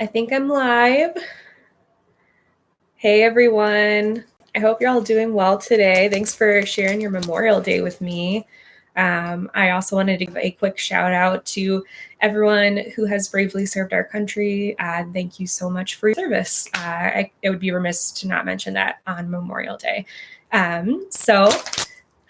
I think I'm live. Hey, everyone. I hope you're all doing well today. Thanks for sharing your Memorial Day with me. I also wanted to give a quick shout out to everyone who has bravely served our country. Thank you so much for your service. It would be remiss to not mention that on Memorial Day. Hello,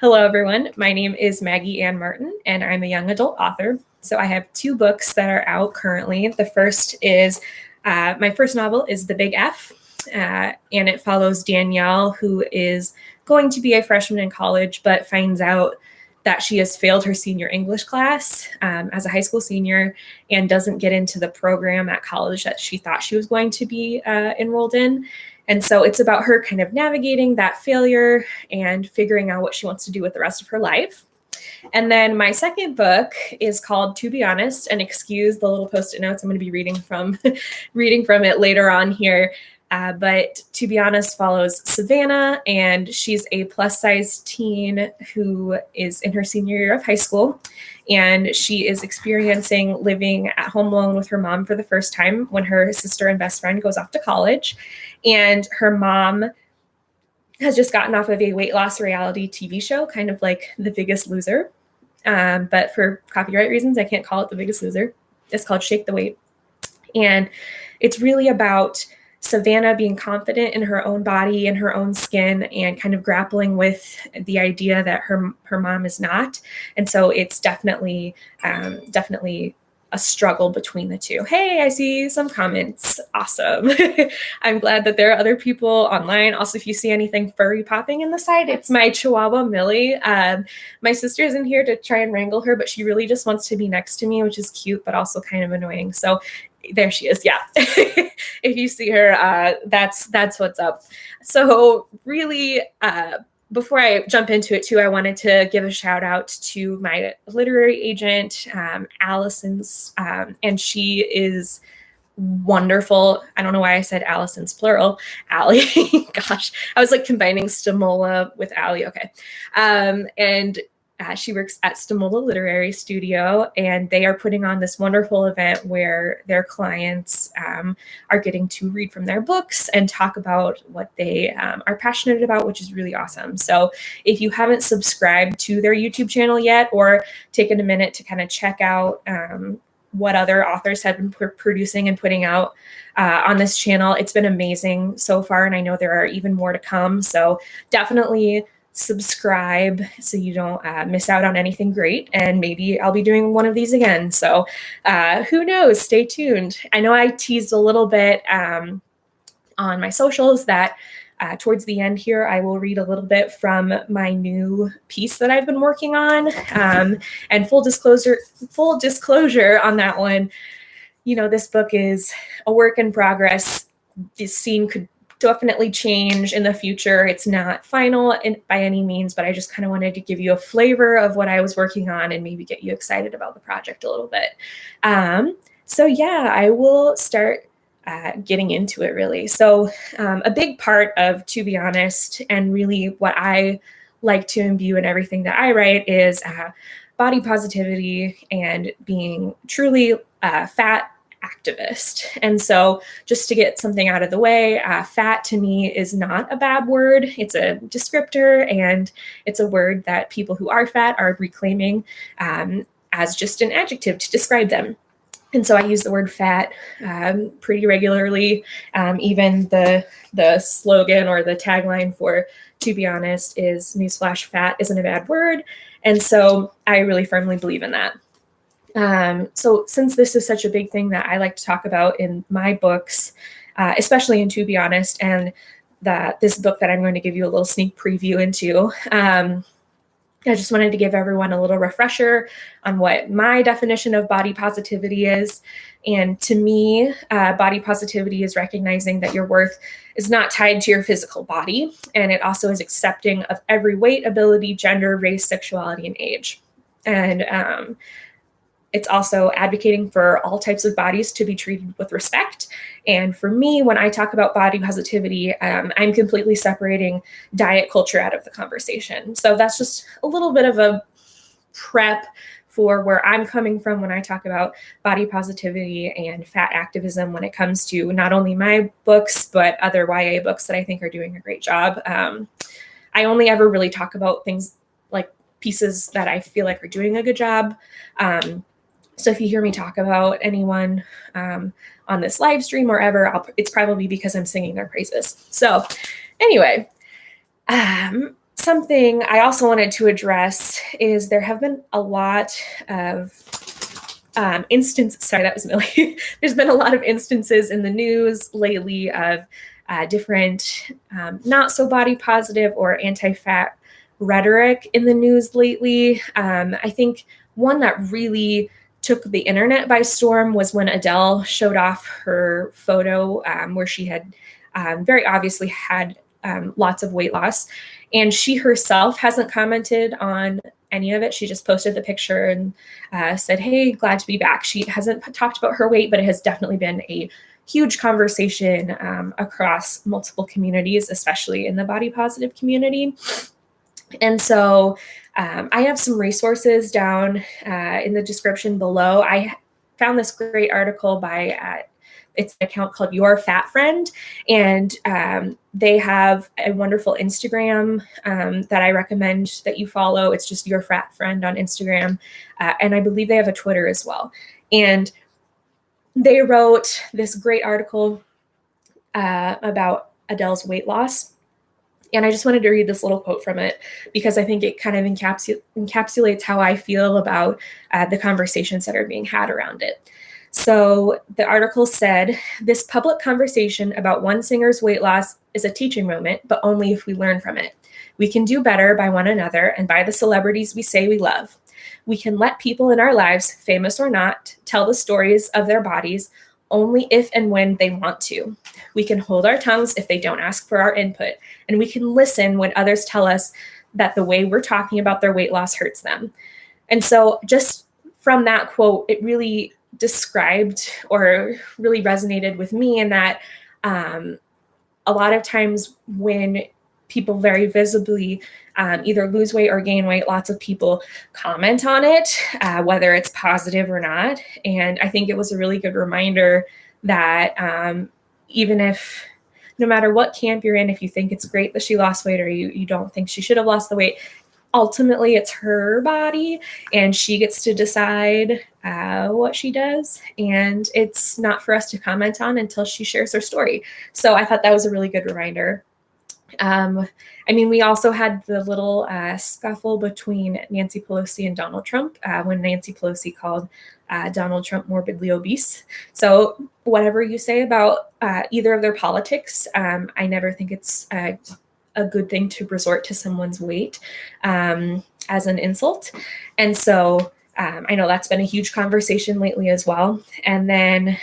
everyone. My name is Maggie Ann Martin, and I'm a young adult author. So I have two books that are out currently. The first is my first novel is The Big F, and it follows Danielle, who is going to be a freshman in college, but finds out that she has failed her senior English class as a high school senior and doesn't get into the program at college that she thought she was going to be enrolled in. And so it's about her kind of navigating that failure and figuring out what she wants to do with the rest of her life. And then my second book is called To Be Honest, and excuse the little Post-it notes. I'm going to be reading from it later on here. But To Be Honest follows Savannah, and she's a plus-size teen who is in her senior year of high school, and she is experiencing living at home alone with her mom for the first time when her sister and best friend goes off to college. And her mom has just gotten off of a weight loss reality TV show, kind of like The Biggest Loser. But for copyright reasons, I can't call it The Biggest Loser. It's called Shake the Weight. And it's really about Savannah being confident in her own body and her own skin and kind of grappling with the idea that her mom is not. And so it's definitely a struggle between the two. Hey, I see some comments. Awesome. I'm glad that there are other people online. Also, if you see anything furry popping in the side, it's my Chihuahua Millie. My sister isn't here to try and wrangle her, but she really just wants to be next to me, which is cute, but also kind of annoying. So there she is. Yeah. If you see her, that's what's up. So really, before I jump into it too, I wanted to give a shout out to my literary agent, Allison's, and she is wonderful. I don't know why I said Allison's plural. Allie. Gosh, I was like combining Stimola with Allie. Okay. She works at Stimola Literary Studio, and they are putting on this wonderful event where their clients are getting to read from their books and talk about what they are passionate about, which is really awesome. So if you haven't subscribed to their YouTube channel yet or taken a minute to kind of check out what other authors have been producing and putting out on this channel, it's been amazing so far, and I know there are even more to come. So definitely subscribe so you don't miss out on anything great, and maybe I'll be doing one of these again. So who knows? Stay tuned. I know I teased a little bit on my socials that towards the end here, I will read a little bit from my new piece that I've been working on. And full disclosure on that one, you know, this book is a work in progress. This scene could definitely change in the future. It's not final by any means, but I just kind of wanted to give you a flavor of what I was working on and maybe get you excited about the project a little bit. So yeah, I will start getting into it really. So a big part of To Be Honest, and really what I like to imbue in everything that I write, is body positivity and being truly fat activist. And so just to get something out of the way, fat to me is not a bad word. It's a descriptor, and it's a word that people who are fat are reclaiming as just an adjective to describe them. And so I use the word fat pretty regularly. Even the slogan or the tagline for To Be Honest is, newsflash, fat isn't a bad word. And so I really firmly believe in that. So since this is such a big thing that I like to talk about in my books, especially in To Be Honest, and this book that I'm going to give you a little sneak preview into, I just wanted to give everyone a little refresher on what my definition of body positivity is. And to me, body positivity is recognizing that your worth is not tied to your physical body. And it also is accepting of every weight, ability, gender, race, sexuality, and age. And it's also advocating for all types of bodies to be treated with respect. And for me, when I talk about body positivity, I'm completely separating diet culture out of the conversation. So that's just a little bit of a prep for where I'm coming from when I talk about body positivity and fat activism when it comes to not only my books, but other YA books that I think are doing a great job. I only ever really talk about things like pieces that I feel like are doing a good job. So if you hear me talk about anyone on this live stream or ever, it's probably because I'm singing their praises. So anyway, something I also wanted to address is there have been a lot of sorry, that was Millie. There's been a lot of instances in the news lately of different not so body positive or anti-fat rhetoric in the news lately. I think one that really took the internet by storm was when Adele showed off her photo where she had very obviously had lots of weight loss. And she herself hasn't commented on any of it. She just posted the picture and said, hey, glad to be back. She hasn't talked about her weight, but it has definitely been a huge conversation across multiple communities, especially in the body positive community. And so I have some resources down in the description below. I found this great article by it's an account called Your Fat Friend, and they have a wonderful Instagram that I recommend that you follow. It's just Your Fat Friend on Instagram, and I believe they have a Twitter as well. And they wrote this great article about Adele's weight loss. And I just wanted to read this little quote from it because I think it kind of encapsulates how I feel about the conversations that are being had around it. So the article said, this public conversation about one singer's weight loss is a teaching moment, but only if we learn from it. We can do better by one another and by the celebrities we say we love. We can let people in our lives, famous or not, tell the stories of their bodies only if and when they want to. We can hold our tongues if they don't ask for our input, and we can listen when others tell us that the way we're talking about their weight loss hurts them. And so just from that quote, it really described or really resonated with me in that a lot of times when people very visibly either lose weight or gain weight, lots of people comment on it, whether it's positive or not. And I think it was a really good reminder that even if, no matter what camp you're in, if you think it's great that she lost weight or you don't think she should have lost the weight, ultimately it's her body and she gets to decide what she does. And it's not for us to comment on until she shares her story. So I thought that was a really good reminder. I mean, we also had the little scuffle between Nancy Pelosi and Donald Trump when Nancy Pelosi called Donald Trump morbidly obese. So whatever you say about either of their politics, I never think it's a good thing to resort to someone's weight as an insult. And so I know that's been a huge conversation lately as well. And then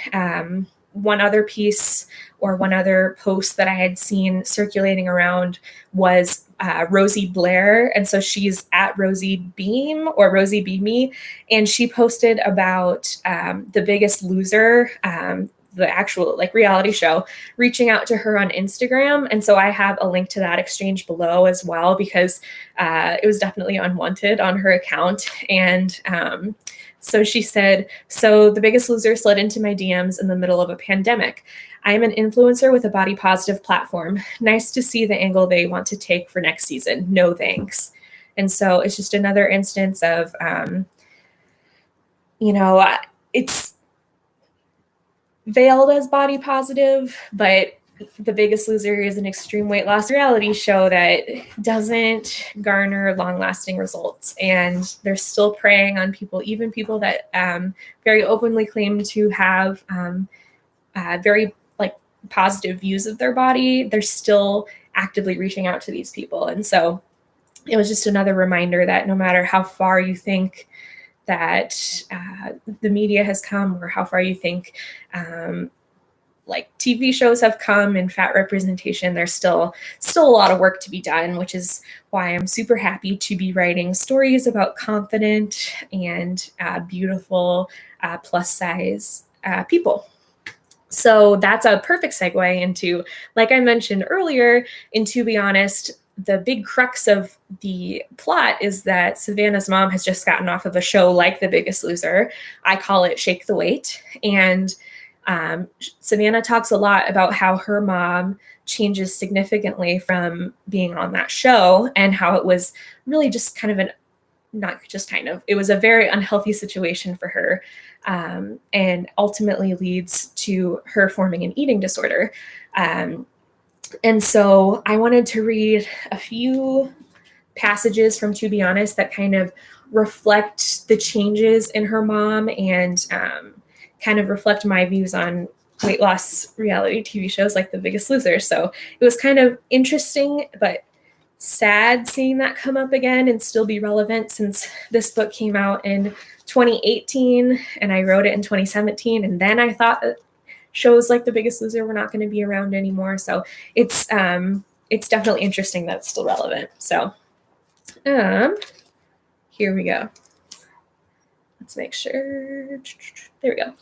one other piece or one other post that I had seen circulating around was Rosie Blair. And so she's at Rosie Beam or Rosie Beamy. And she posted about The Biggest Loser, the actual like reality show, reaching out to her on Instagram. And so I have a link to that exchange below as well, because it was definitely unwanted on her account. And so she said, so The Biggest Loser slid into my DMs in the middle of a pandemic. I am an influencer with a body positive platform. Nice to see the angle they want to take for next season. No thanks. And so it's just another instance of, it's veiled as body positive, but The Biggest Loser is an extreme weight loss reality show that doesn't garner long-lasting results. And they're still preying on people, even people that very openly claim to have very positive views of their body. They're still actively reaching out to these people. And so it was just another reminder that no matter how far you think that the media has come or how far you think TV shows have come in fat representation, there's still a lot of work to be done, which is why I'm super happy to be writing stories about confident and beautiful plus size people. So that's a perfect segue into, like I mentioned earlier, and to be honest, the big crux of the plot is that Savannah's mom has just gotten off of a show like The Biggest Loser. I call it Shake the Weight. And Savannah talks a lot about how her mom changes significantly from being on that show, and how it was really just kind of it was a very unhealthy situation for her, and ultimately leads to her forming an eating disorder. And so I wanted to read a few passages from To Be Honest that kind of reflect the changes in her mom, and kind of reflect my views on weight loss reality TV shows like The Biggest Loser. So it was kind of interesting, but sad seeing that come up again and still be relevant, since this book came out in 2018 and I wrote it in 2017. And then I thought that shows like The Biggest Loser were not going to be around anymore. So it's definitely interesting that it's still relevant. So here we go. Let's make sure. There we go.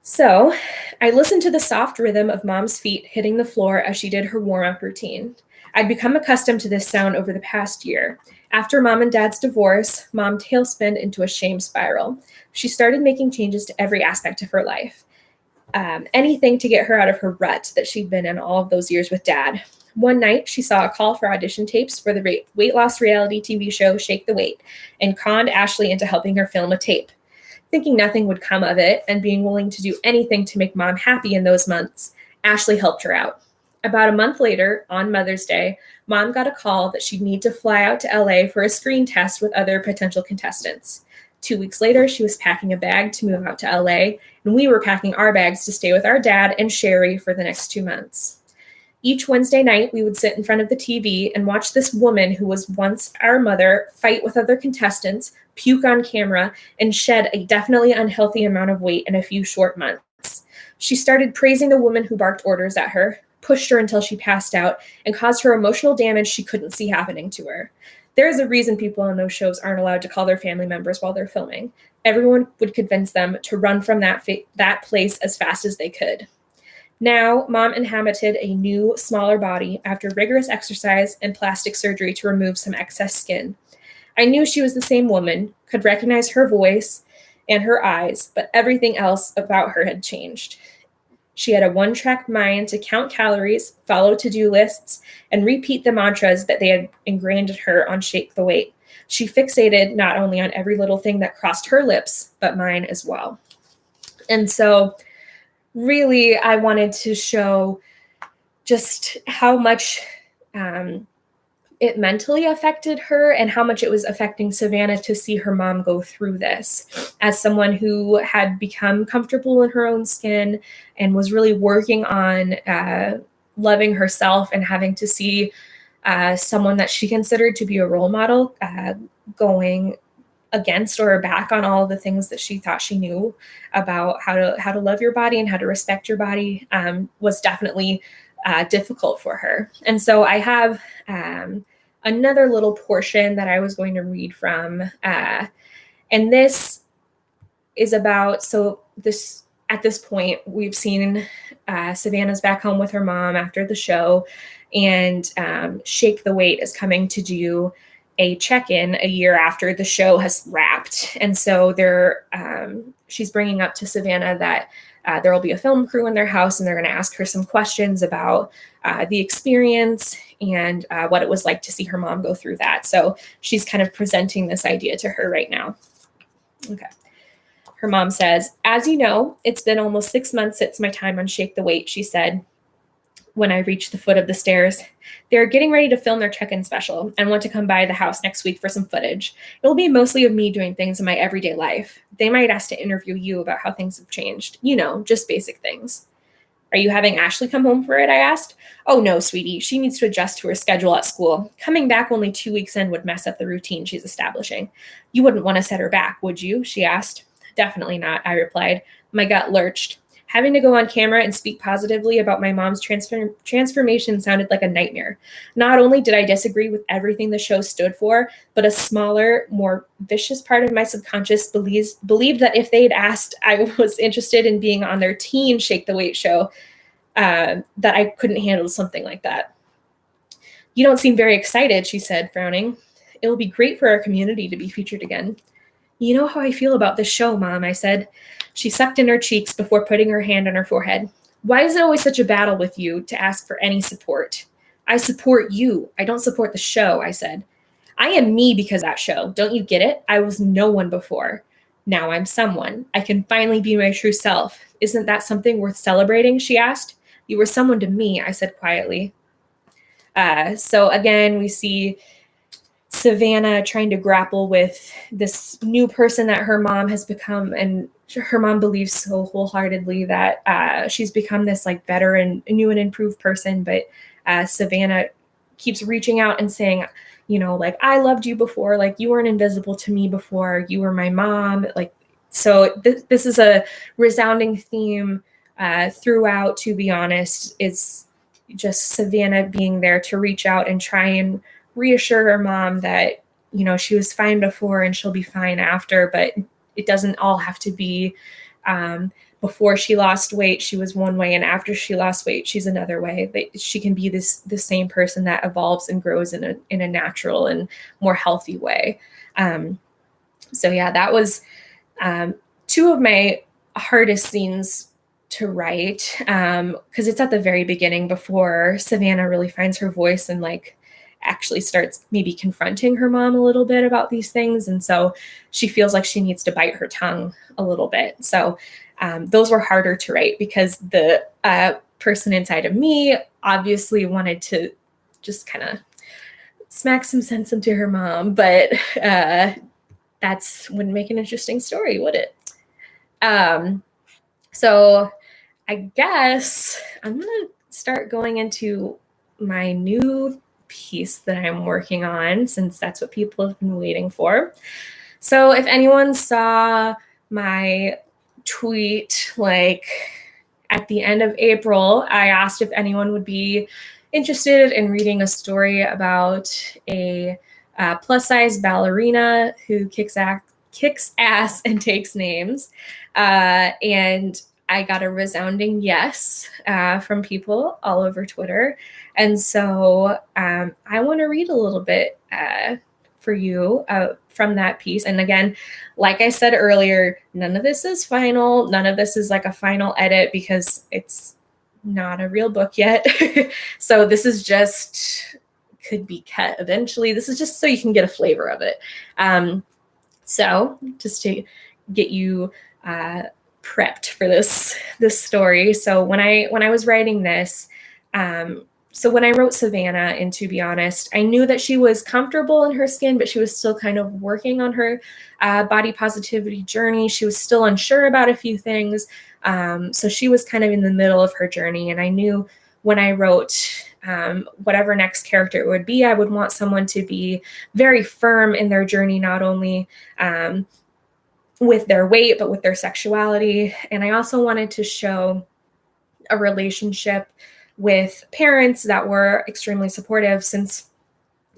So I listened to the soft rhythm of Mom's feet hitting the floor as she did her warm-up routine. I'd become accustomed to this sound over the past year. After Mom and Dad's divorce, Mom tailspinned into a shame spiral. She started making changes to every aspect of her life. Anything to get her out of her rut that she'd been in all of those years with Dad. One night, she saw a call for audition tapes for the weight loss reality TV show Shake the Weight, and conned Ashley into helping her film a tape. Thinking nothing would come of it, and being willing to do anything to make Mom happy in those months, Ashley helped her out. About a month later, on Mother's Day, Mom got a call that she'd need to fly out to LA for a screen test with other potential contestants. 2 weeks later, she was packing a bag to move out to LA, and we were packing our bags to stay with our dad and Sherry for the next 2 months. Each Wednesday night, we would sit in front of the TV and watch this woman who was once our mother fight with other contestants, puke on camera, and shed a definitely unhealthy amount of weight in a few short months. She started praising the woman who barked orders at her, pushed her until she passed out, and caused her emotional damage she couldn't see happening to her. There is a reason people on those shows aren't allowed to call their family members while they're filming. Everyone would convince them to run from that place as fast as they could. Now, Mom inhabited a new, smaller body after rigorous exercise and plastic surgery to remove some excess skin. I knew she was the same woman, could recognize her voice and her eyes, but everything else about her had changed. She had a one-track mind to count calories, follow to-do lists, and repeat the mantras that they had ingrained in her on Shake the Weight. She fixated not only on every little thing that crossed her lips, but mine as well. And so really, I wanted to show just how much it mentally affected her, and how much it was affecting Savannah to see her mom go through this as someone who had become comfortable in her own skin and was really working on loving herself, and having to see someone that she considered to be a role model going against or back on all the things that she thought she knew about how to love your body and how to respect your body, was definitely difficult for her. And so I have another little portion that I was going to read from, and this is about, at this point, we've seen Savannah's back home with her mom after the show, and Shake the Weight is coming to do a check-in a year after the show has wrapped. And so she's bringing up to Savannah that there will be a film crew in their house, and they're going to ask her some questions about the experience and what it was like to see her mom go through that. So she's kind of presenting this idea to her right now. Okay. Her mom says, "As you know, it's been almost 6 months since my time on Shake the Weight," she said when I reached the foot of the stairs. "They're getting ready to film their check-in special and want to come by the house next week for some footage. It'll be mostly of me doing things in my everyday life. They might ask to interview you about how things have changed. You know, just basic things." "Are you having Ashley come home for it?" I asked. "Oh, no, sweetie. She needs to adjust to her schedule at school. Coming back only 2 weeks in would mess up the routine she's establishing." "You wouldn't want to set her back, would you?" she asked. "Definitely not," I replied. My gut lurched. Having to go on camera and speak positively about my mom's transformation sounded like a nightmare. Not only did I disagree with everything the show stood for, but a smaller, more vicious part of my subconscious believed that if they'd asked I was interested in being on their teen Shake the Weight show, that I couldn't handle something like that. You don't seem very excited, she said, frowning. It will be great for our community to be featured again. You know how I feel about this show, Mom, I said. She sucked in her cheeks before putting her hand on her forehead. Why is it always such a battle with you to ask for any support? I support you. I don't support the show, I said. I am me because of that show. Don't you get it? I was no one before. Now I'm someone. I can finally be my true self. Isn't that something worth celebrating? She asked. You were someone to me, I said quietly. So again, we see Savannah trying to grapple with this new person that her mom has become, and her mom believes so wholeheartedly that she's become this like better and new and improved person. But Savannah keeps reaching out and saying, you know, like, I loved you before, like you weren't invisible to me before, you were my mom. Like, so this is a resounding theme throughout, to be honest. It's just Savannah being there to reach out and try and reassure her mom that, you know, she was fine before and she'll be fine after, but it doesn't all have to be before she lost weight, she was one way, and after she lost weight, she's another way. That she can be the same person that evolves and grows in a natural and more healthy way. So yeah, that was two of my hardest scenes to write, because it's at the very beginning before Savannah really finds her voice and like actually starts maybe confronting her mom a little bit about these things. And so she feels like she needs to bite her tongue a little bit. So those were harder to write because the person inside of me obviously wanted to just kind of smack some sense into her mom, but that's wouldn't make an interesting story, would it? So I guess I'm going to start going into my new piece that I'm working on, since that's what people have been waiting for. So if anyone saw my tweet, like at the end of April, I asked if anyone would be interested in reading a story about a plus-size ballerina who kicks ass and takes names. And I got a resounding yes from people all over Twitter. And so I want to read a little bit for you from that piece. And again, like I said earlier, none of this is final. None of this is like a final edit because it's not a real book yet. So this is just, could be cut eventually. This is just so you can get a flavor of it. So just to get you prepped for this story. So when I was writing this, so when I wrote Savannah, and to be honest, I knew that she was comfortable in her skin, but she was still kind of working on her body positivity journey. She was still unsure about a few things. So she was kind of in the middle of her journey. And I knew when I wrote whatever next character it would be, I would want someone to be very firm in their journey, not only with their weight, but with their sexuality. And I also wanted to show a relationship with parents that were extremely supportive, since,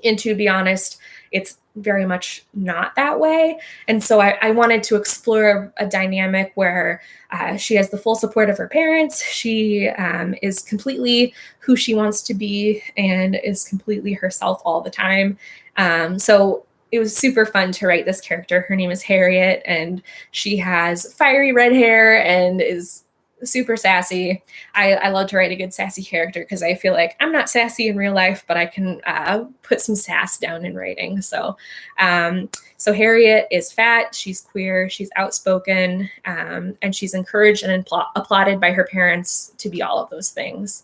and to be honest, it's very much not that way. And so I wanted to explore a dynamic where she has the full support of her parents. She is completely who she wants to be and is completely herself all the time. So it was super fun to write this character. Her name is Harriet, and she has fiery red hair and is super sassy. I love to write a good sassy character because I feel like I'm not sassy in real life, but I can put some sass down in writing. So Harriet is fat, she's queer, she's outspoken, and she's encouraged and applauded by her parents to be all of those things.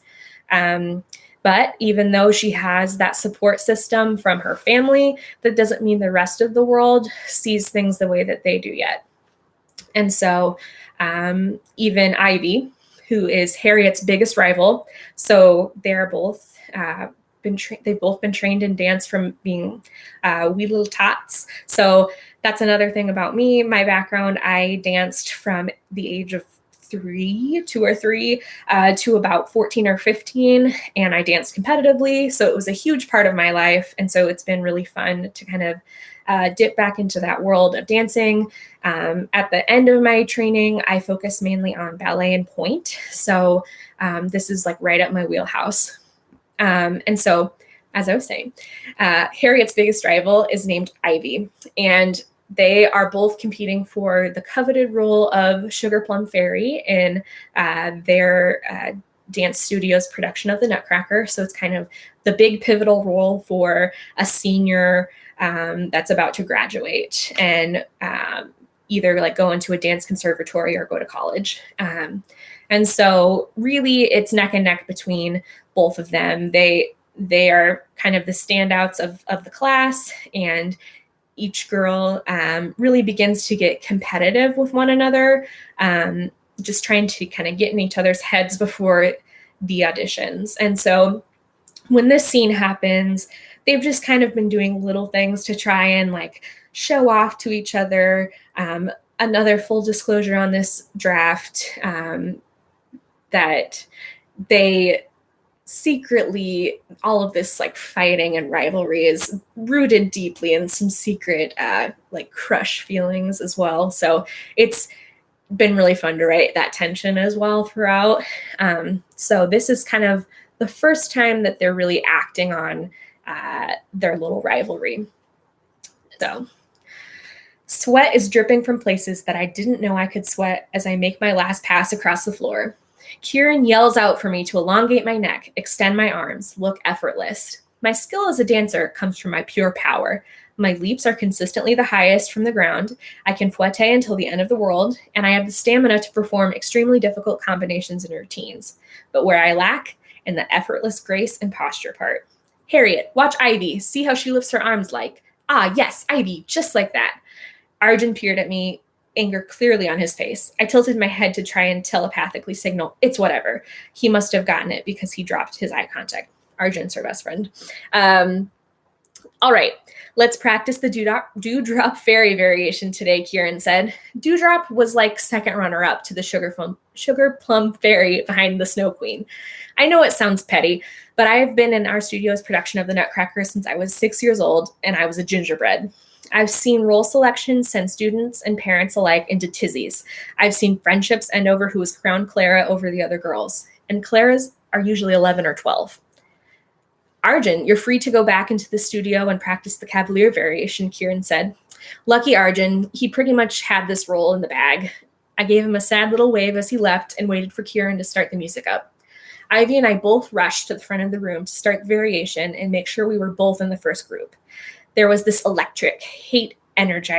But even though she has that support system from her family, that doesn't mean the rest of the world sees things the way that they do yet. And so even Ivy, who is Harriet's biggest rival, so they're both they've both been trained in dance from being wee little tots. So that's another thing about me. My background, I danced from the age of 2 or 3 to about 14 or 15, and I danced competitively. So it was a huge part of my life. And so it's been really fun to kind of dip back into that world of dancing. At the end of my training, I focused mainly on ballet and pointe. So this is like right up my wheelhouse. And so as I was saying, Harriet's biggest rival is named Ivy, and they are both competing for the coveted role of Sugar Plum Fairy in their dance studio's production of the Nutcracker. So it's kind of the big pivotal role for a senior that's about to graduate and either like go into a dance conservatory or go to college. And so really it's neck and neck between both of them. They are kind of the standouts of the class, and each girl really begins to get competitive with one another, just trying to kind of get in each other's heads before the auditions. And so when this scene happens, they've just kind of been doing little things to try and like show off to each other. Another full disclosure on this draft, that they secretly, all of this like fighting and rivalry is rooted deeply in some secret like crush feelings as well. So it's been really fun to write that tension as well throughout. So this is kind of the first time that they're really acting on their little rivalry. So sweat is dripping from places that I didn't know I could sweat as I make my last pass across the floor. Kieran yells out for me to elongate my neck, extend my arms, look effortless. My skill as a dancer comes from my pure power. My leaps are consistently the highest from the ground. I can fouette until the end of the world, and I have the stamina to perform extremely difficult combinations and routines. But where I lack, in the effortless grace and posture part. Harriet, watch Ivy. See how she lifts her arms like, ah, yes, Ivy, just like that. Arjun peered at me, anger clearly on his face. I tilted my head to try and telepathically signal, it's whatever. He must have gotten it because he dropped his eye contact. Arjun's her best friend. All right, let's practice the Dewdrop Fairy variation today, Kieran said. Dewdrop was like second runner-up to the Sugar Plum Fairy behind the Snow Queen. I know it sounds petty, but I have been in our studio's production of the Nutcracker since I was 6 years old, and I was a gingerbread. I've seen role selections send students and parents alike into tizzies. I've seen friendships end over who was crowned Clara over the other girls, and Claras are usually 11 or 12. Arjun, you're free to go back into the studio and practice the Cavalier variation, Kieran said. Lucky Arjun, he pretty much had this role in the bag. I gave him a sad little wave as he left and waited for Kieran to start the music up. Ivy and I both rushed to the front of the room to start the variation and make sure we were both in the first group. There was this electric, hatred energy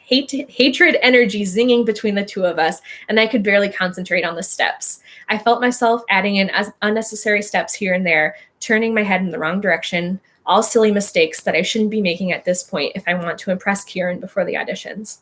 zinging between the two of us, and I could barely concentrate on the steps. I felt myself adding in unnecessary steps here and there, turning my head in the wrong direction, all silly mistakes that I shouldn't be making at this point if I want to impress Kieran before the auditions.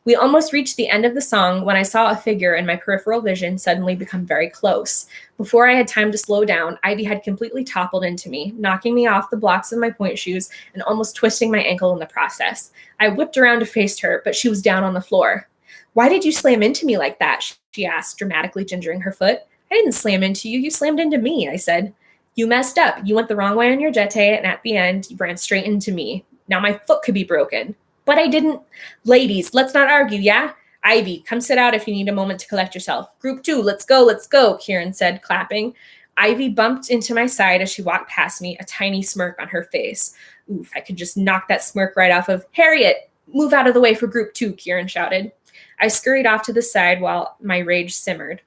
We almost reached the end of the song when I saw a figure in my peripheral vision suddenly become very close. Before I had time to slow down, Ivy had completely toppled into me, knocking me off the blocks of my pointe shoes and almost twisting my ankle in the process. I whipped around to face her, but she was down on the floor. Why did you slam into me like that? She asked, dramatically gingering her foot. I didn't slam into you. You slammed into me, I said. You messed up. You went the wrong way on your jeté, and at the end, you ran straight into me. Now my foot could be broken. But I didn't. Ladies, let's not argue, yeah? Ivy, come sit out if you need a moment to collect yourself. Group 2, let's go, Kieran said, clapping. Ivy bumped into my side as she walked past me, a tiny smirk on her face. Oof, I could just knock that smirk right off of. Harriet, move out of the way for Group 2, Kieran shouted. I scurried off to the side while my rage simmered.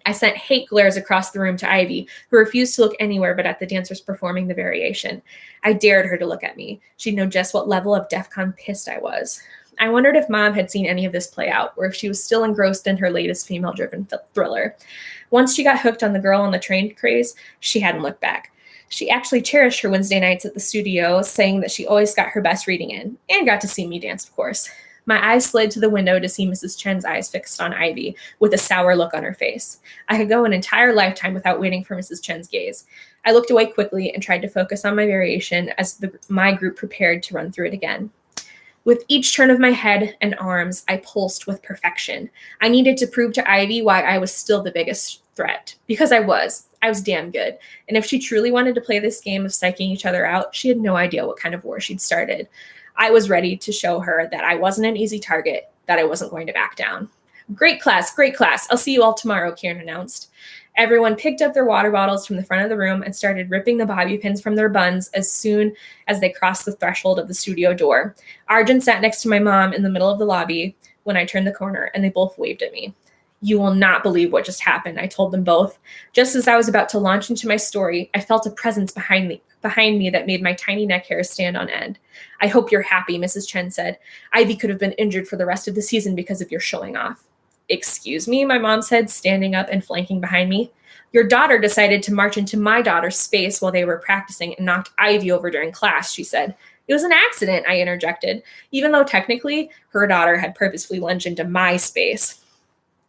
I sent hate glares across the room to Ivy, who refused to look anywhere but at the dancers performing the variation. I dared her to look at me. She'd know just what level of DEFCON pissed I was. I wondered if Mom had seen any of this play out, or if she was still engrossed in her latest female-driven thriller. Once she got hooked on the girl on the train craze, she hadn't looked back. She actually cherished her Wednesday nights at the studio, saying that she always got her best reading in, and got to see me dance, of course. My eyes slid to the window to see Mrs. Chen's eyes fixed on Ivy, with a sour look on her face. I could go an entire lifetime without waiting for Mrs. Chen's gaze. I looked away quickly and tried to focus on my variation as my group prepared to run through it again. With each turn of my head and arms, I pulsed with perfection. I needed to prove to Ivy why I was still the biggest threat. Because I was. I was damn good. And if she truly wanted to play this game of psyching each other out, she had no idea what kind of war she'd started. I was ready to show her that I wasn't an easy target, that I wasn't going to back down. Great class. I'll see you all tomorrow, Kieran announced. Everyone picked up their water bottles from the front of the room and started ripping the bobby pins from their buns as soon as they crossed the threshold of the studio door. Arjun sat next to my mom in the middle of the lobby when I turned the corner, and they both waved at me. You will not believe what just happened, I told them both. Just as I was about to launch into my story, I felt a presence behind me that made my tiny neck hairs stand on end. I hope you're happy, Mrs. Chen said. Ivy could have been injured for the rest of the season because of your showing off. Excuse me, my mom said, standing up and flanking behind me. Your daughter decided to march into my daughter's space while they were practicing and knocked Ivy over during class, she said. It was an accident, I interjected, even though technically her daughter had purposefully lunged into my space.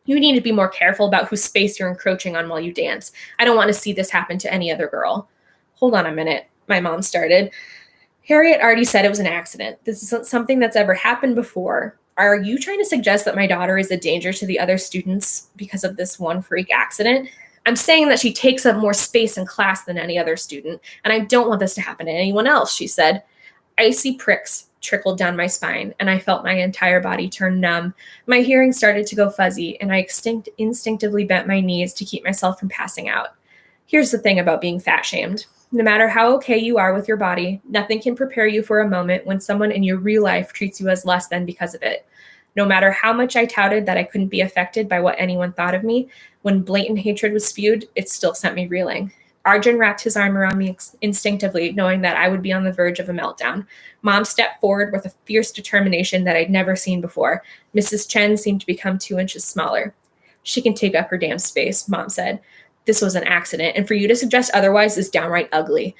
You need to be more careful about whose space you're encroaching on while you dance. I don't want to see this happen to any other girl. Hold on a minute, my mom started. Harriet already said it was an accident. This isn't something that's ever happened before. Are you trying to suggest that my daughter is a danger to the other students because of this one freak accident? I'm saying that she takes up more space in class than any other student, and I don't want this to happen to anyone else, she said. Icy pricks trickled down my spine, and I felt my entire body turn numb. My hearing started to go fuzzy, and I instinctively bent my knees to keep myself from passing out. Here's the thing about being fat-shamed. No matter how okay you are with your body, nothing can prepare you for a moment when someone in your real life treats you as less than because of it. No matter how much I touted that I couldn't be affected by what anyone thought of me, when blatant hatred was spewed, it still sent me reeling. Arjun wrapped his arm around me instinctively, knowing that I would be on the verge of a meltdown. Mom stepped forward with a fierce determination that I'd never seen before. Mrs. Chen seemed to become 2 inches smaller. She can take up her damn space, Mom said. This was an accident, and for you to suggest otherwise is downright ugly.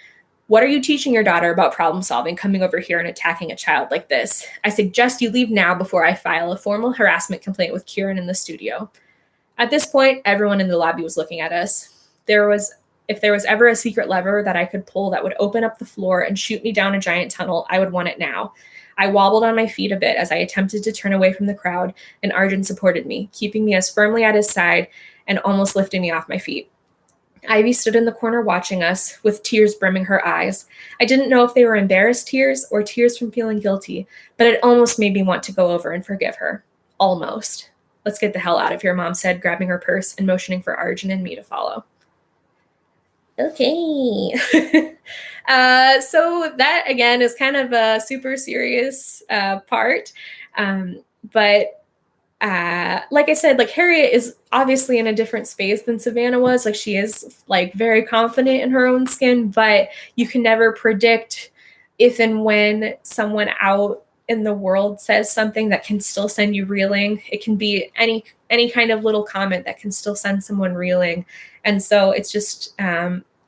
What are you teaching your daughter about problem solving, coming over here and attacking a child like this? I suggest you leave now before I file a formal harassment complaint with Kieran in the studio. At this point, everyone in the lobby was looking at us. If there was ever a secret lever that I could pull that would open up the floor and shoot me down a giant tunnel, I would want it now. I wobbled on my feet a bit as I attempted to turn away from the crowd, and Arjun supported me, keeping me as firmly at his side and almost lifting me off my feet. Ivy stood in the corner watching us, with tears brimming her eyes. I didn't know if they were embarrassed tears or tears from feeling guilty, but it almost made me want to go over and forgive her. Almost. Let's get the hell out of here, Mom said, grabbing her purse and motioning for Arjun and me to follow. Okay. So that, again, is kind of a super serious part. But like I said, like Harriet is obviously in a different space than Savannah was. Like she is like very confident in her own skin, but you can never predict if and when someone out in the world says something that can still send you reeling. It can be any kind of little comment that can still send someone reeling. And so it's just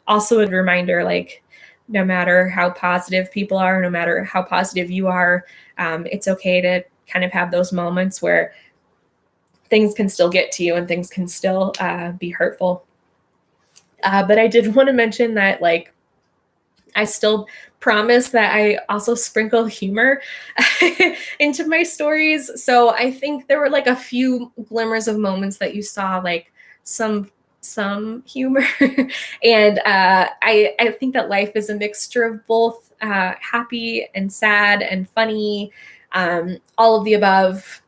also a reminder, like, no matter how positive people are, no matter how positive you are, it's okay to kind of have those moments where things can still get to you and things can still be hurtful. But I did want to mention that, like, I still promise that I also sprinkle humor into my stories. So I think there were like a few glimmers of moments that you saw, like some humor. And I think that life is a mixture of both happy and sad and funny, all of the above.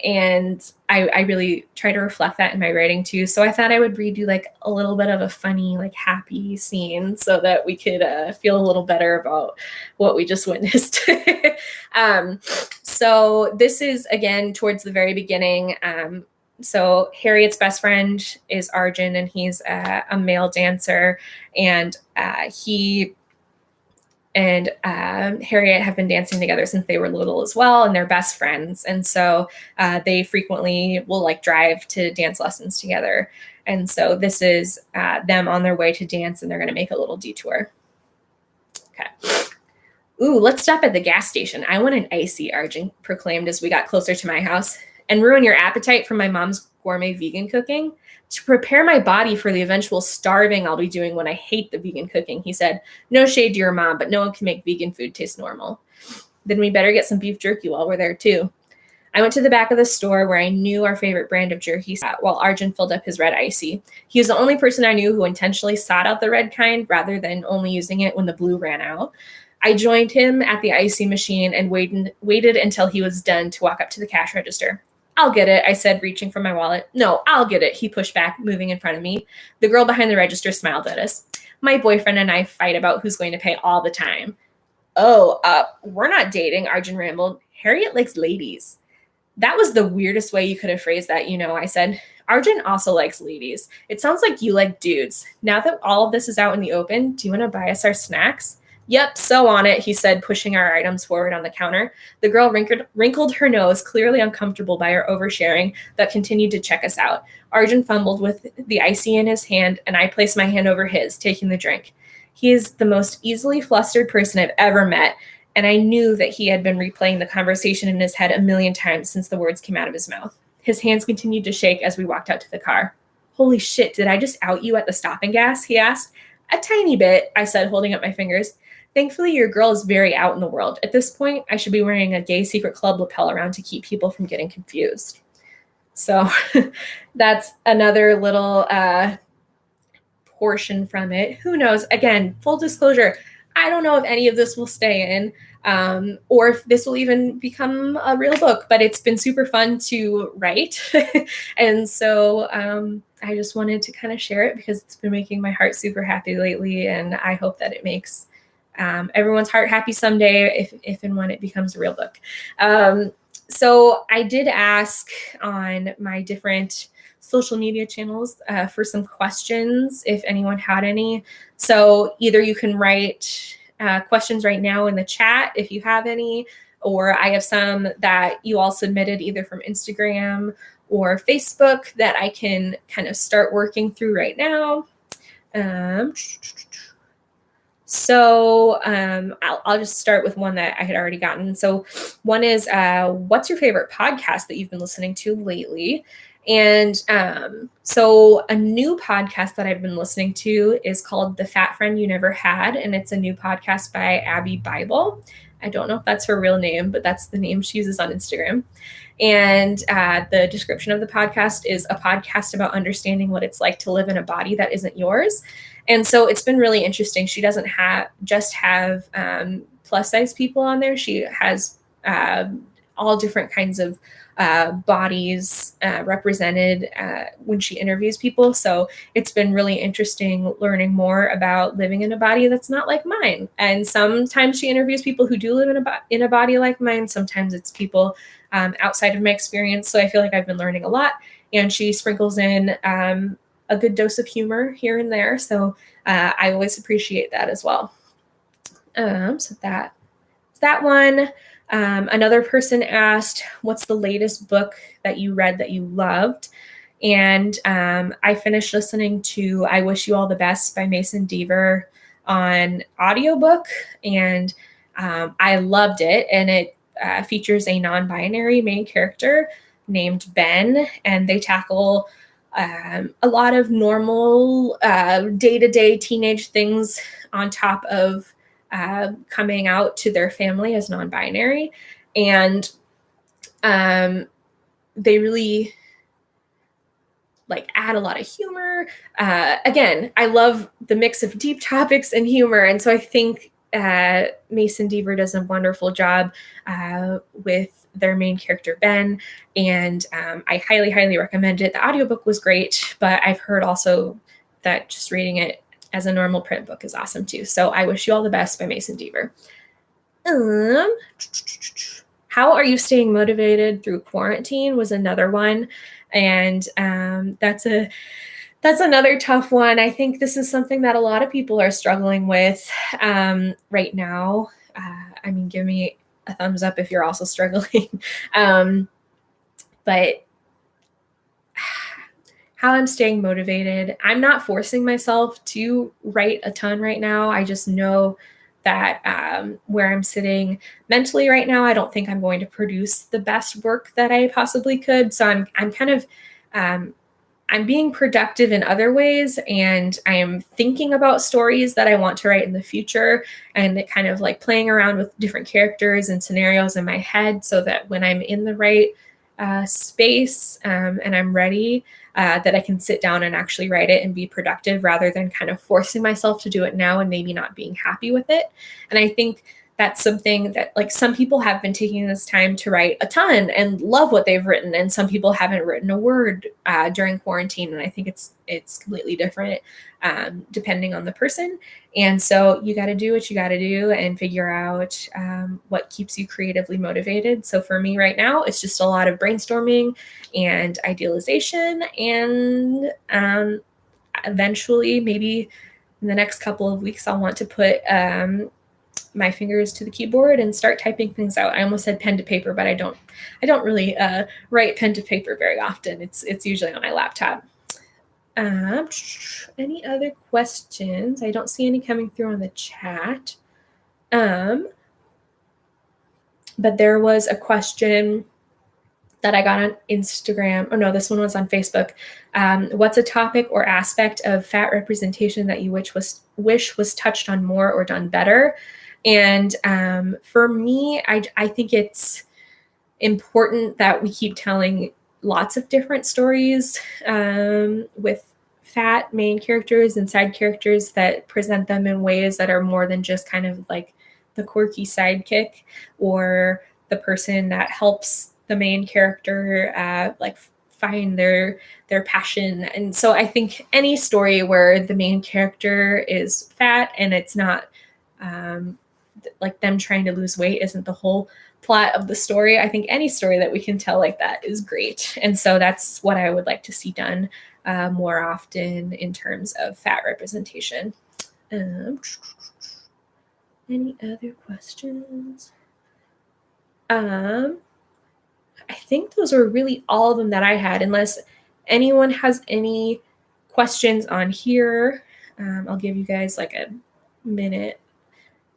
And I really try to reflect that in my writing too. So I thought I would read you like a little bit of a funny, like happy scene so that we could feel a little better about what we just witnessed. So this is, again, towards the very beginning. So Harriet's best friend is Arjun, and he's a male dancer, and he and Harriet have been dancing together since they were little as well, and they're best friends. And so they frequently will like drive to dance lessons together. And so this is them on their way to dance, and they're going to make a little detour. Okay. Ooh, let's stop at the gas station. I want an icy, Arjun proclaimed as we got closer to my house. And ruin your appetite from my mom's gourmet vegan cooking? To prepare my body for the eventual starving I'll be doing when I hate the vegan cooking, he said. No shade to your mom, but no one can make vegan food taste normal. Then we better get some beef jerky while we're there too. I went to the back of the store where I knew our favorite brand of jerky sat while Arjun filled up his red icy. He was the only person I knew who intentionally sought out the red kind rather than only using it when the blue ran out. I joined him at the icy machine and waited until he was done to walk up to the cash register. I'll get it, I said, reaching for my wallet. No, I'll get it, he pushed back, moving in front of me. The girl behind the register smiled at us. My boyfriend and I fight about who's going to pay all the time. Oh, we're not dating, Arjun rambled. Harriet likes ladies. That was the weirdest way you could have phrased that, I said. Arjun also likes ladies. It sounds like you like dudes. Now that all of this is out in the open, do you want to buy us our snacks? Yep, so on it, he said, pushing our items forward on the counter. The girl wrinkled her nose, clearly uncomfortable by our oversharing, but continued to check us out. Arjun fumbled with the icy in his hand, and I placed my hand over his, taking the drink. He is the most easily flustered person I've ever met, and I knew that he had been replaying the conversation in his head a million times since the words came out of his mouth. His hands continued to shake as we walked out to the car. Holy shit, did I just out you at the stop and gas? He asked. A tiny bit, I said, holding up my fingers. Thankfully, your girl is very out in the world. At this point, I should be wearing a gay secret club lapel around to keep people from getting confused. So that's another little portion from it. Who knows? Again, full disclosure, I don't know if any of this will stay in or if this will even become a real book, but it's been super fun to write. And so I just wanted to kind of share it because it's been making my heart super happy lately. And I hope that it makes everyone's heart happy someday if and when it becomes a real book. So I did ask on my different social media channels for some questions if anyone had any. So either you can write questions right now in the chat if you have any, or I have some that you all submitted either from Instagram or Facebook that I can kind of start working through right now. So I'll just start with one that I had already gotten. So one is, what's your favorite podcast that you've been listening to lately? And so a new podcast that I've been listening to is called The Fat Friend You Never Had. And it's a new podcast by Abby Bible. I don't know if that's her real name, but that's the name she uses on Instagram. And the description of the podcast is a podcast about understanding what it's like to live in a body that isn't yours. And so it's been really interesting. She doesn't just have plus size people on there. She has all different kinds of bodies represented when she interviews people. So it's been really interesting learning more about living in a body that's not like mine. And sometimes she interviews people who do live in a body like mine. Sometimes it's people outside of my experience. So I feel like I've been learning a lot. And she sprinkles in a good dose of humor here and there. So I always appreciate that as well. So that one. Another person asked, what's the latest book that you read that you loved? And I finished listening to I Wish You All the Best by Mason Deaver on audiobook, and I loved it. And it features a non-binary main character named Ben, and they tackle a lot of normal day-to-day teenage things on top of coming out to their family as non-binary. And they really add a lot of humor. Again, I love the mix of deep topics and humor. And so I think Mason Deaver does a wonderful job with their main character, Ben. And I highly, highly recommend it. The audiobook was great, but I've heard also that just reading it as a normal print book is awesome too. So I Wish You All the Best by Mason Deaver. How are you staying motivated through quarantine was another one. And that's another tough one. I think this is something that a lot of people are struggling with right now. Give me a thumbs up if you're also struggling. But how I'm staying motivated, I'm not forcing myself to write a ton right now. I just know that where I'm sitting mentally right now, I don't think I'm going to produce the best work that I possibly could. So I'm kind of I'm being productive in other ways, and I am thinking about stories that I want to write in the future, and it kind of playing around with different characters and scenarios in my head so that when I'm in the right space and I'm ready, that I can sit down and actually write it and be productive rather than kind of forcing myself to do it now and maybe not being happy with it. And I think that's something that like some people have been taking this time to write a ton and love what they've written, and some people haven't written a word during quarantine, and I think it's completely different depending on the person. And so you got to do what you got to do and figure out what keeps you creatively motivated. So for me right now, it's just a lot of brainstorming and idealization, and eventually maybe in the next couple of weeks I'll want to put my fingers to the keyboard and start typing things out. I almost said pen to paper, but I don't really write pen to paper very often. It's usually on my laptop. Any other questions? I don't see any coming through on the chat. But there was a question that I got on Instagram. Oh no, this one was on Facebook. What's a topic or aspect of fat representation that you wish was touched on more or done better? And for me, I think it's important that we keep telling lots of different stories with fat main characters and side characters that present them in ways that are more than just kind of like the quirky sidekick or the person that helps the main character like find their passion. And so I think any story where the main character is fat and it's not like them trying to lose weight isn't the whole plot of the story. I think any story that we can tell like that is great. And so that's what I would like to see done more often in terms of fat representation. Any other questions? I think those are really all of them that I had, unless anyone has any questions on here. I'll give you guys like a minute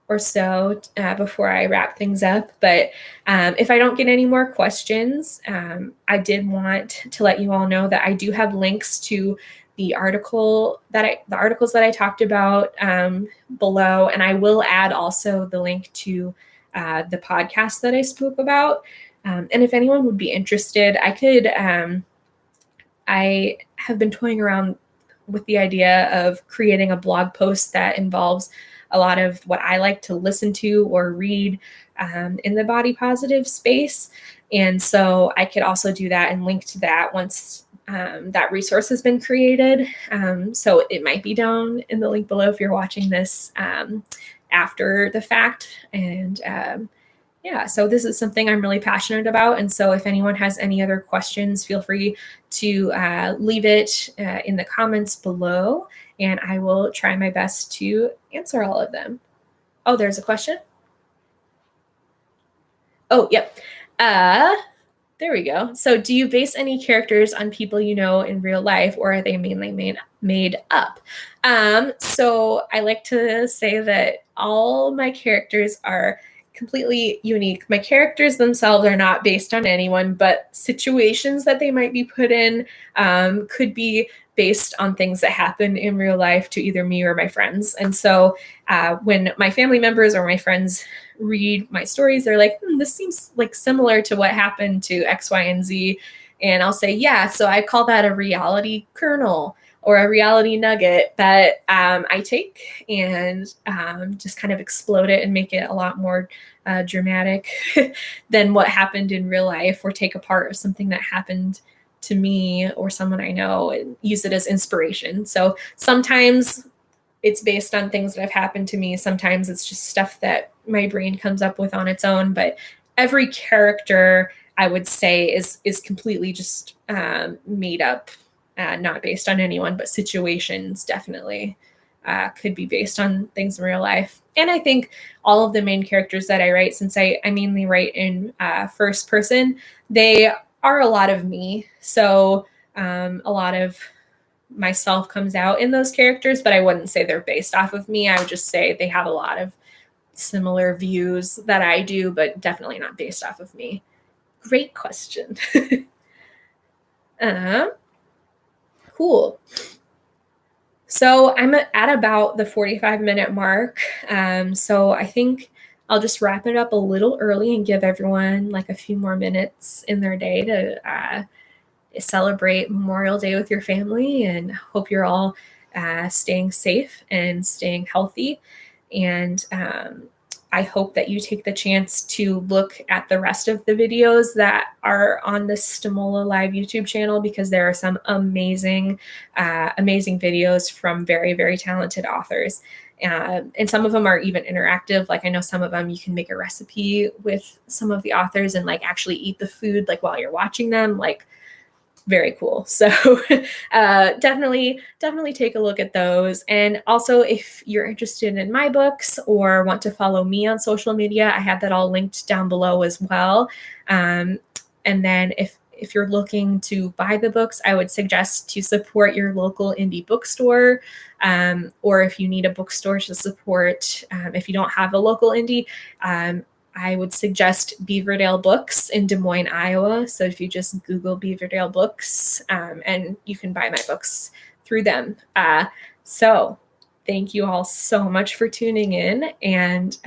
or so before I wrap things up. But if I don't get any more questions, I did want to let you all know that I do have links to the articles that I talked about below, and I will add also the link to the podcast that I spoke about. And if anyone would be interested, I could. I have been toying around with the idea of creating a blog post that involves a lot of what I like to listen to or read in the body positive space. And so I could also do that and link to that once that resource has been created. So it might be down in the link below if you're watching this after the fact. And yeah, so this is something I'm really passionate about. And so if anyone has any other questions, feel free to leave it in the comments below, and I will try my best to answer all of them. Oh, there's a question. Oh, yep. There we go. So do you base any characters on people you know in real life, or are they mainly made up? So I like to say that all my characters are completely unique. My characters themselves are not based on anyone, but situations that they might be put in could be based on things that happen in real life to either me or my friends. And so when my family members or my friends read my stories, they're like, this seems like similar to what happened to X, Y, and Z. And I'll say, yeah, so I call that a reality kernel or a reality nugget that I take and just kind of explode it and make it a lot more dramatic than what happened in real life, or take a part of something that happened to me or someone I know and use it as inspiration. So sometimes it's based on things that have happened to me. Sometimes it's just stuff that my brain comes up with on its own. But every character, I would say, is completely just made up, not based on anyone, but situations definitely could be based on things in real life. And I think all of the main characters that I write, since I mainly write in first person, they are a lot of me. So a lot of myself comes out in those characters, but I wouldn't say they're based off of me. I would just say they have a lot of similar views that I do, but definitely not based off of me. Great question. Cool. So I'm at about the 45-minute mark. So I think I'll just wrap it up a little early and give everyone like a few more minutes in their day to celebrate Memorial Day with your family, and hope you're all staying safe and staying healthy. And I hope that you take the chance to look at the rest of the videos that are on the Stimola Live YouTube channel, because there are some amazing videos from very, very talented authors. And some of them are even interactive. Like I know some of them you can make a recipe with some of the authors and like actually eat the food like while you're watching them. Like very cool. So definitely take a look at those. And also, if you're interested in my books or want to follow me on social media, I have that all linked down below as well. And then if you're looking to buy the books, I would suggest to support your local indie bookstore. Or if you need a bookstore to support, if you don't have a local indie, I would suggest Beaverdale Books in Des Moines, Iowa. So if you just Google Beaverdale Books, and you can buy my books through them. So thank you all so much for tuning in, and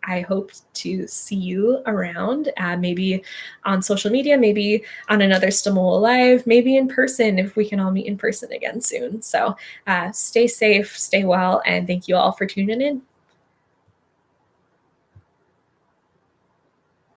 I hope to see you around, maybe on social media, maybe on another Stimola Live, maybe in person if we can all meet in person again soon. So stay safe, stay well, and thank you all for tuning in.